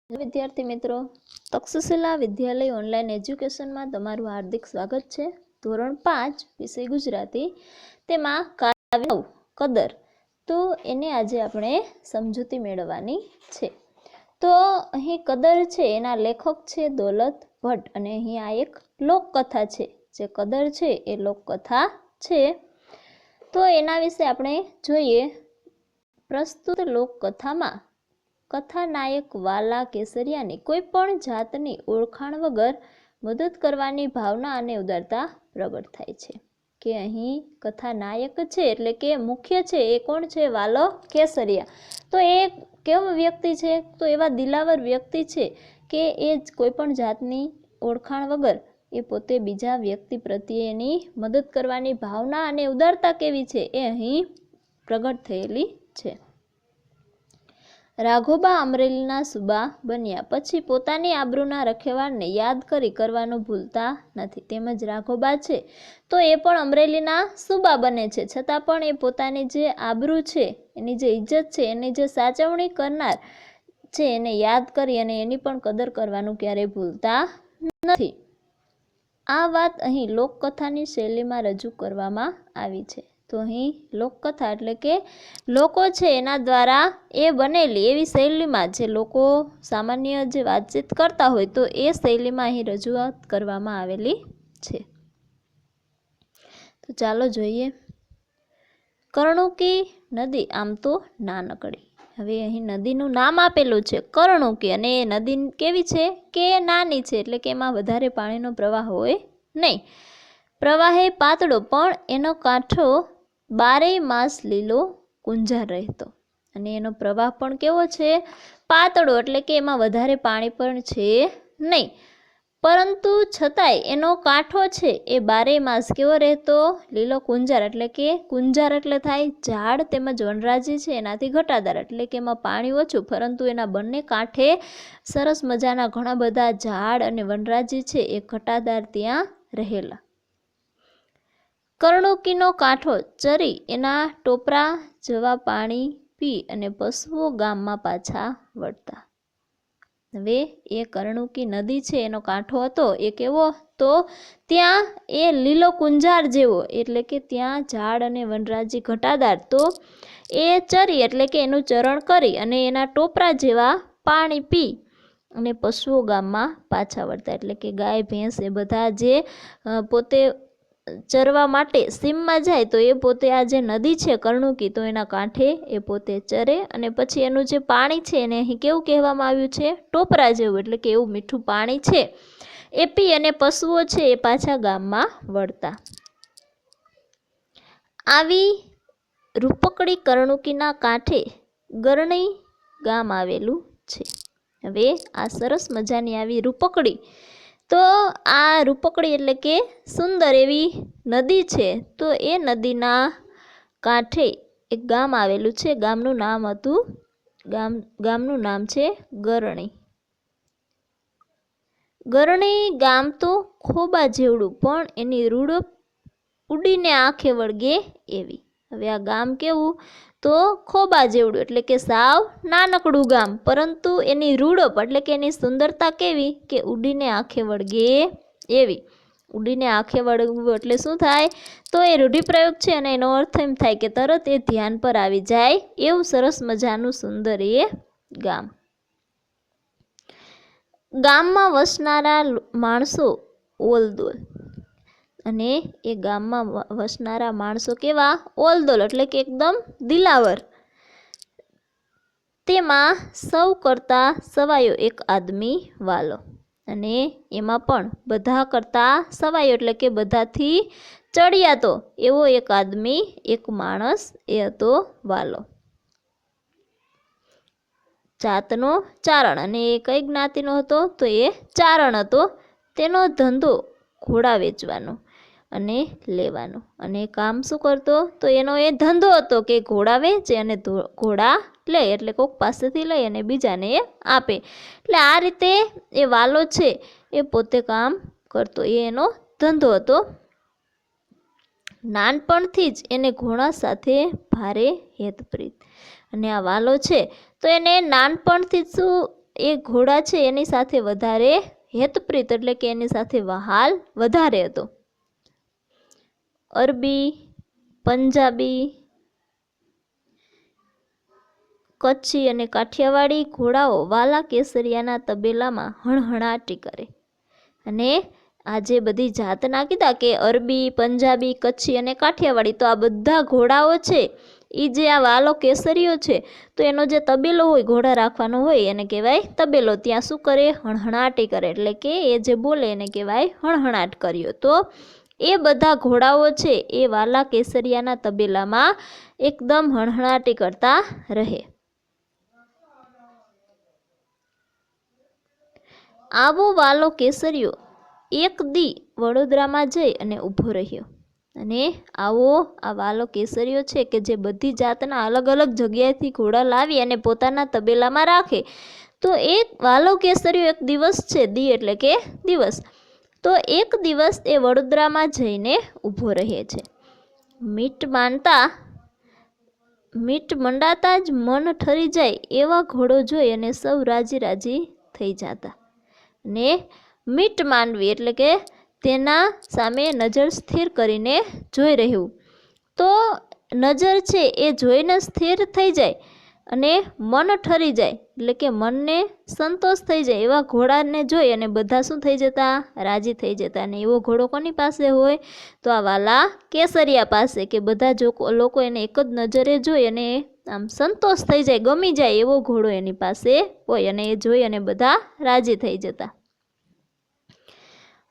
વિદ્યાર્થી મિત્રો, તક્ષશિલા વિદ્યાલય ઓનલાઈન એજ્યુકેશનમાં તમારું હાર્દિક સ્વાગત છે। ધોરણ 5 વિષય ગુજરાતી, તેમાં કાવ્ય કદર, તો એને આજે આપણે સમજૂતી મેળવવાની છે। તો અહીં કદર છે એના લેખક છે દોલત ભટ્ટ, અને અહીં આ એક લોકકથા છે। જે કદર છે એ લોકકથા છે, તો એના વિશે આપણે જોઈએ। પ્રસ્તુત લોકકથામાં કથાનાયક વાલા કેસરિયાની કોઈ પણ જાતની ઓળખાણ વગર મદદ કરવાની ભાવના અને ઉદારતા પ્રગટ થાય છે। કે અહીં કથાનાયક છે એટલે કે મુખ્ય છે એ કોણ છે? વાલો કેસરિયા। તો એ કેવો વ્યક્તિ છે? તો એવા દિલાવર વ્યક્તિ છે કે એ કોઈ પણ જાતની ઓળખાણ વગર એ પોતે બીજા વ્યક્તિ પ્રત્યેની મદદ કરવાની ભાવના અને ઉદારતા કેવી છે એ અહીં પ્રગટ થયેલી છે। રાઘોબા અમરેલીના સૂબા બન્યા પછી પોતાની આબરૂના રખેવાળને યાદ કરવાનું ભૂલતા નથી। તેમજ રાઘોબા છે તો એ પણ અમરેલીના સૂબા બને છે, છતાં પણ એ પોતાની જે આબરૂ છે, એની જે ઇજ્જત છે, એની જે સાચવણી કરનાર છે એને યાદ કરી અને એની પણ કદર કરવાનું ક્યારેય ભૂલતા નથી। આ વાત અહીં લોકકથાની શૈલીમાં રજૂ કરવામાં આવી છે। તો અહીં લોકકથા એટલે કે લોકો છે એના દ્વારા એ બનેલી એવી શૈલીમાં, જે લોકો સામાન્ય જે વાતચીત કરતા હોય તો એ શૈલીમાં અહીં રજૂઆત કરવામાં આવેલી છે। તો ચાલો જોઈએ। કર્ણુકી નદી આમ તો નાનકડી, હવે અહીં નદીનું નામ આપેલું છે કર્ણુકી, અને એ નદી કેવી છે કે નાની છે, એટલે કે એમાં વધારે પાણીનો પ્રવાહ હોય નહીં। પ્રવાહે પાતળો, પણ એનો કાંઠો 12 માસ લીલો કુંજાર રહેતો, અને એનો પ્રવાહ પણ કેવો છે? પાતળો, એટલે કે એમાં વધારે પાણી પણ છે નહીં, પરંતુ છતાંય એનો કાંઠો છે એ 12 માસ કેવો રહેતો? લીલો કુંજાર, એટલે કે કુંજાર એટલે થાય ઝાડ તેમજ વનરાજી છે એનાથી ઘટાદાર, એટલે કે એમાં પાણી ઓછું, પરંતુ એના બંને કાંઠે સરસ મજાના ઘણા બધા ઝાડ અને વનરાજી છે એ ઘટાદાર ત્યાં રહેલા। કર્ણુકીનો કાંઠો ચરી એના ટોપરા જેવા પાણી પી અને પશુઓ ગામમાં પાછા વળતા। હવે એ કર્ણુકી નદી છે એનો કાંઠો હતો એ કેવો? તો ત્યાં એ લીલો કુંજાર જેવો, એટલે કે ત્યાં ઝાડ અને વનરાજી ઘટાદાર, તો એ ચરી એટલે કે એનું ચરણ કરી અને એના ટોપરા જેવા પાણી પી અને પશુઓ ગામમાં પાછા વળતા, એટલે કે ગાય ભેંસ એ બધા જે પોતે ચરવા માટે સીમમાં જાય તો એ પોતે આ જે નદી છે કર્ણુકી, તો એના કાંઠે એ પોતે ચરે, અને પછી એનું જે પાણી છે એને અહીં કેવું કહેવામાં આવ્યું છે? ટોપરા જેવું, એટલે કે એવું મીઠું પાણી છે એ પી અને પશુઓ છે એ પાછા ગામમાં વળતા। આવી રૂપકડી કર્ણુકીના કાંઠે ગરણી ગામ આવેલું છે। હવે આ સરસ મજાની આવી રૂપકડી, તો આ રૂપકડી એટલે કે સુંદર એવી નદી છે, તો એ નદીના કાંઠે એક ગામ આવેલું છે। ગામનું નામ છે ગરણી। ગરણી ગામ તો ખોબા જેવડું, પણ એની રૂડપ ઉડીને આંખે વળગે એવી। હવે આ ગામ કેવું? તો ખોબા જેવડું, એટલે કે સાવ નાનકડું ગામ, પરંતુ એની રૂડપ એટલે કે એની સુંદરતા કેવી? કે ઉડીને આંખે વળગે એવી। ઉડીને આંખે વળગવું એટલે શું થાય? તો એ રૂઢિપ્રયોગ છે, અને એનો અર્થ એમ થાય કે તરત એ ધ્યાન પર આવી જાય એવું સરસ મજાનું સુંદર એ ગામ। ગામમાં વસનારા માણસો ઓલદોલ, અને એ ગામમાં વસનારા માણસો કેવા? ઓલદોલ, એટલે કે એકદમ દિલાવર। તેમાં સૌ કરતા સવાયો એક આદમી વાલો, અને એમાં પણ બધા કરતા સવાયો એટલે કે બધાથી ચડિયાતો એવો એક આદમી, એક માણસ એ હતો વાલો। જાતનો ચારણ, અને એ કઈ જ્ઞાતિનો હતો? તો એ ચારણ હતો। તેનો ધંધો ઘોડા વેચવાનો અને લેવાનો, અને કામ શું કરતો? તો એનો એ ધંધો હતો કે ઘોડા વેચે અને ઘોડા લે, એટલે કોક પાસેથી લઈ અને બીજાને એ આપે, એટલે આ રીતે એ વાલો છે એ પોતે કામ કરતો, એ એનો ધંધો હતો। નાનપણથી જ એને ઘોડા સાથે ભારે હેતપ્રીત, અને આ વાલો છે તો એને નાનપણથી જ શું એ ઘોડા છે એની સાથે વધારે હેતપ્રીત એટલે કે એની સાથે વહાલ વધારે હતો. અરબી, પંજાબી, કચ્છી અને કાઠિયાવાડી ઘોડાઓ વાલા કેસરિયાના તબેલામાં હણહણાટી કરે. અને આ જે બધી જાતના કીધા કે અરબી, પંજાબી, કચ્છી અને કાઠિયાવાડી, તો આ બધા ઘોડાઓ છે એ જે આ વાલો કેસરીઓ છે તો એનો જે તબેલો હોય ઘોડા રાખવાનો હોય એને કહેવાય તબેલો. ત્યાં શું કરે? હણહણાટી કરે, એટલે કે એ જે બોલે એને કહેવાય હણહણાટ કર્યો. તો એ બધા ઘોડાઓ છે એ વાલા કેસરિયાના તબેલામાં એકદમ હણહણાટી કરતા રહે. આવો વાલો કેસરીયો એક દી વડોદરામાં જઈ અને ઊભો રહ્યો. અને આવો આ વાલો કેસરીયો છે કે જે બધી જાતના અલગ અલગ જગ્યાએથી ઘોડા લાવી અને પોતાના તબેલામાં રાખે, તો એક વાલો કેસરીયો એક દિવસ છે, દી એટલે કે દિવસ, તો એક દિવસ એ વડોદરામાં જઈને ઊભો રહે છે. મીટ મંડાતા જ મન ઠરી જાય એવા ઘોડો જોઈ અને સૌ રાજી રાજી થઈ જતા. ને મીટ માંડવી એટલે કે તેના સામે નજર સ્થિર કરીને જોઈ રહેવું. તો નજર છે એ જોઈને સ્થિર થઈ જાય અને મન ઠરી જાય એટલે કે મનને સંતોષ થઈ જાય એવા ઘોડાને જોઈ અને બધા શું થઈ જતા? રાજી થઈ જતા. અને એવો ઘોડો કોની પાસે હોય? તો આ વાલા કેસરિયા પાસે, કે બધા લોકો એને એક જ નજરે જોઈ અને આમ સંતોષ થઈ જાય, ગમી જાય એવો ઘોડો એની પાસે હોય. અને એ જોઈ અને બધા રાજી થઈ જતા.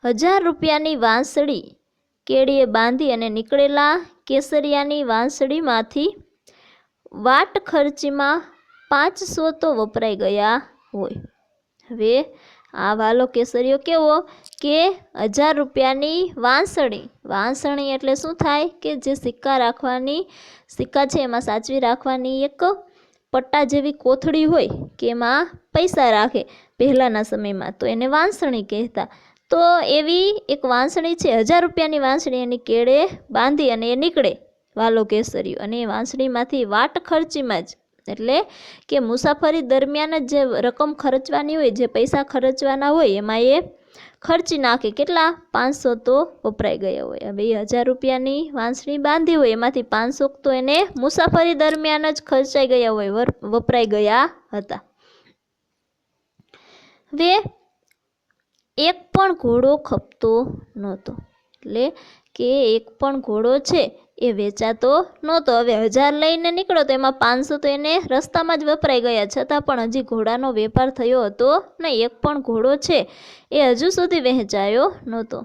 1000 રૂપિયાની વાંસળી કેડીએ બાંધી અને નીકળેલા કેસરિયાની વાંસળીમાંથી વાટ ખર્ચીમાં 500 તો વપરાઈ ગયા હોય. હવે આ વાલો કેસરીયો કેવો કે 1000 રૂપિયાની વાંસળી એટલે શું થાય કે જે સિક્કા છે એમાં સાચવી રાખવાની એક પટ્ટા જેવી કોથળી હોય કે એમાં પૈસા રાખે પહેલાંના સમયમાં, તો એને વાંસળી કહેતા. તો એવી એક વાંસળી છે, 1000 રૂપિયાની વાંસળી, એની કેળે બાંધી અને એ નીકળે વાલો કેસરીયો. અને એ વાંસળીમાંથી વાટ ખર્ચીમાં જ એટલે કે મુસાફરી દરમિયાન જ જે રકમ ખર્ચવાની હોય, જે પૈસા ખર્ચવાના હોય એમાં એ ખર્ચી નાખે. કેટલા? 500 તો વપરાઈ ગયા હોય. હવે એ 1000 રૂપિયાની વાંસળી બાંધી હોય એમાંથી 500 તો એને મુસાફરી દરમિયાન જ ખર્ચાઈ ગયા હોય, વપરાઈ ગયા હતા. હવે એક પણ ઘોડો ખપતો નહોતો, એટલે કે એક પણ ઘોડો છે એ વેચાતો નહોતો. હવે 1000 લઈને નીકળો તો એમાં 500 તો એને રસ્તામાં જ વપરાઈ ગયા, છતાં પણ હજી ઘોડાનો વેપાર થયો હતો નહીં. એક પણ ઘોડો છે એ હજુ સુધી વહેંચાયો નહોતો.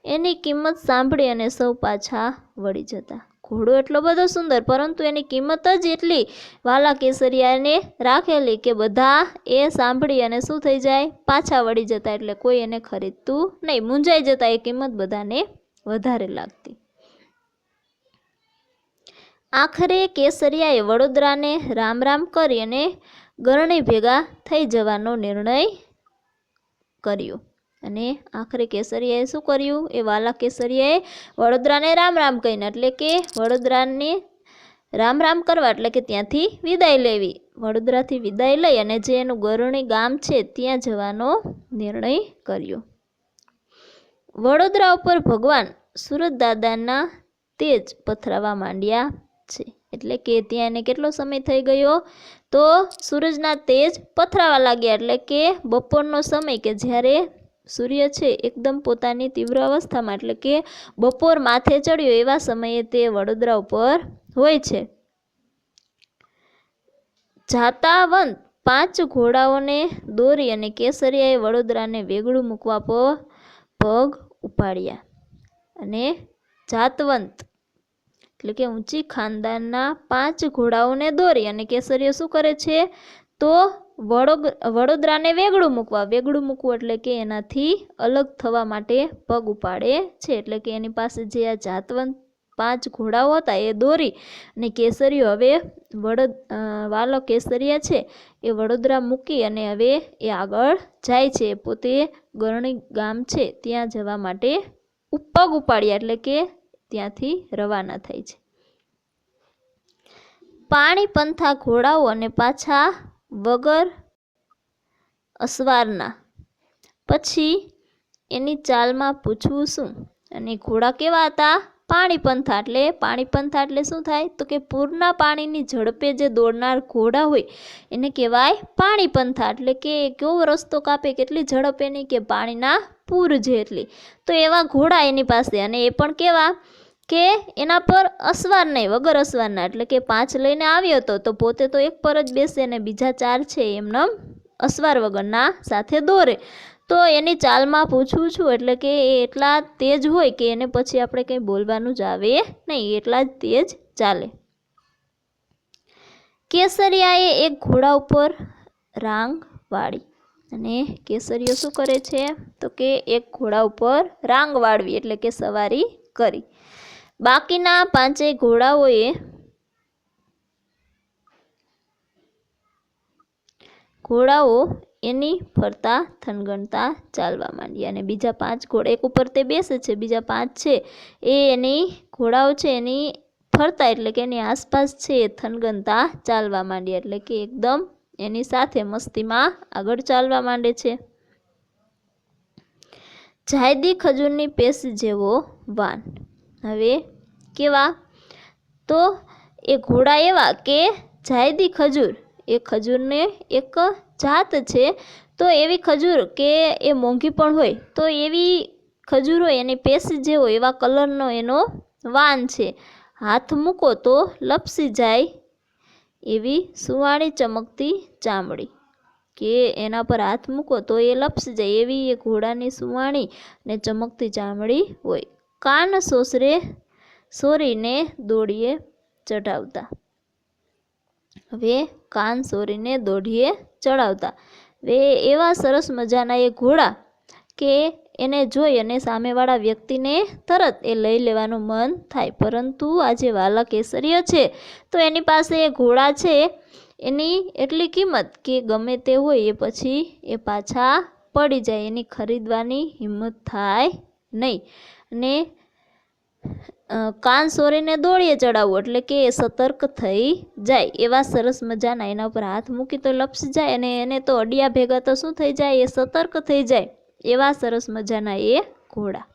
એની કિંમત સાંભળી અને સૌ પાછા વળી જતા. ઘોડો એટલો બધો સુંદર, પરંતુ એની કિંમત જ એટલી વાલા કેસરિયાને રાખેલી કે બધા એ સાંભળી અને શું થઈ જાય? પાછા વળી જતા. એટલે કોઈ એને ખરીદતું નહીં, મૂંઝાઈ જતા. એ કિંમત બધાને વધારે લાગતી. આખરે કેસરિયાએ વડોદરાને રામ રામ કરી અને ગરણી ભેગા થઈ જવાનો નિર્ણય કર્યો. અને આખરે કેસરિયાએ શું કર્યું? એ વાલા કેસરિયાએ વડોદરાને રામ રામ કહીને, એટલે કે વડોદરાને રામ રામ કરવા એટલે કે ત્યાંથી વિદાય લેવી. વડોદરાથી વિદાય લઈ અને જે એનું ગરણી ગામ છે ત્યાં જવાનો નિર્ણય કર્યો. વડોદરા ઉપર ભગવાન સુરત દાદાના તેજ પથરાવા માંડ્યા છે. એટલે કે ત્યાં એને કેટલો સમય થઈ ગયો? તો સૂરજના તેજ પથરાવા લાગ્યા. એટલે કે બપોરનો સમય કે જ્યારે સૂર્ય છે એકદમ પોતાની તીવ્ર અવસ્થામાં, એટલે કે બપોર માથે ચડ્યો એવા સમયે તે વડોદરા ઉપર હોય છે. જાતાવંત 5 ઘોડાઓને દોરી અને કેસરિયાએ વડોદરાને વેગળું મૂકવા પગ ઉપાડ્યા. અને જાતવંત એટલે કે ઊંચી ખાનદાનના 5 ઘોડાઓને દોરી અને કેસરીયો શું કરે છે? તો વડોદરાને વેગળું મૂકવું એટલે કે એનાથી અલગ થવા માટે પગ ઉપાડે છે. એટલે કે એની પાસે જે આ જાતવંત 5 ઘોડાઓ હતા એ દોરી અને કેસરીયો હવે વાલો કેસરિયા છે એ વડોદરા મૂકી અને હવે એ આગળ જાય છે. પોતે ગરણી ગામ છે ત્યાં જવા માટે પગ ઉપાડ્યા, એટલે કે ત્યાંથી રવાના થાય છે. પાણી પંથા ઘોડાઓ અને પાછા વગર અસવારના. પછી એની ચાલમાં પૂછવું શું? અને ઘોડા કેવા હતા? પાણીપંથા. એટલે પાણીપંથા એટલે શું થાય? તો કે પૂરના પાણીની ઝડપે જે દોડનાર ઘોડા હોય એને કહેવાય પાણીપંથા. એટલે કે કેવો રસ્તો કાપે, કેટલી ઝડપ એની, કે પાણીના પૂર જેટલી. તો એવા ઘોડા એની પાસે, અને એ પણ કેવા કે એના પર અસવાર નહીં, વગર અસવારના. એટલે કે 5 લઈને આવ્યો હતો તો પોતે તો એક પર જ બેસે અને બીજા 4 છે એમને અસવાર વગરના સાથે દોરે. તો એની ચાલમાં પૂછું છું એટલે કે એ એટલા તેજ હોય કે એને પછી આપણે કંઈ બોલવાનું જ આવે નહીં, એટલા જ તેજ ચાલે. કેસરિયાએ એક ઘોડા ઉપર રાંગ વાળી. અને કેસરીયો શું કરે છે? તો કે એક ઘોડા ઉપર રાંગ વાળવી એટલે કે સવારી કરી. બાકીના 5 ઘોડાઓ એની ફરતા થનગણતા ચાલવા માંડ્યા. અને બીજા 5 ઘોડા, એક ઉપર તે બેસે છે, બીજા 5 છે એ એની ઘોડાઓ છે એની ફરતા એટલે કે એની આસપાસ છે એ થનગણતા ચાલવા માંડ્યા. એટલે કે એકદમ એની સાથે મસ્તીમાં આગળ ચાલવા માંડે છે. જાયદી ખજૂરની પેસ્ટ જેવો વાન. હવે કેવા? તો એ ઘોડા એવા કે જાયદી ખજૂર, એ ખજૂરને એક જાત છે. તો એવી ખજૂર કે એ મોંઘી પણ હોય તો એવી ખજૂર હોય એની પેસ્ટ જેવો એવા કલરનો એનો વાન છે. હાથ મૂકો તો લપસી જાય એવી સુવાળી ચમકતી ચામડી. કે એના પર હાથ મૂકો તો એ લપસી જાય એવી એ ઘોડાની સુવાળી ને ચમકતી ચામડી હોય. કાન સોરીને દોડીએ ચઢાવતા. હવે કાન સોરીને દોડીએ ચડાવતા. હવે એવા સરસ મજાના એ ઘોડા કે એને જોઈ અને સામેવાળા વ્યક્તિને તરત એ લઈ લેવાનું મન થાય. પરંતુ આ જે વાલા કેસરીય છે તો એની પાસે એ ઘોડા છે એની એટલી કિંમત કે ગમે તે હોય એ પછી એ પાછા પડી જાય, એની ખરીદવાની હિંમત થાય નહીં. અને કાન સોરીને દોડીએ ચડાવવું એટલે કે એ સતર્ક થઈ જાય. એવા સરસ મજાના એના ઉપર હાથ મૂકી તો લપસી જાય અને એને તો અડિયા ભેગા તો શું થઈ જાય? એ સતર્ક થઈ જાય. એવા સરસ મજાના એ ઘોડા.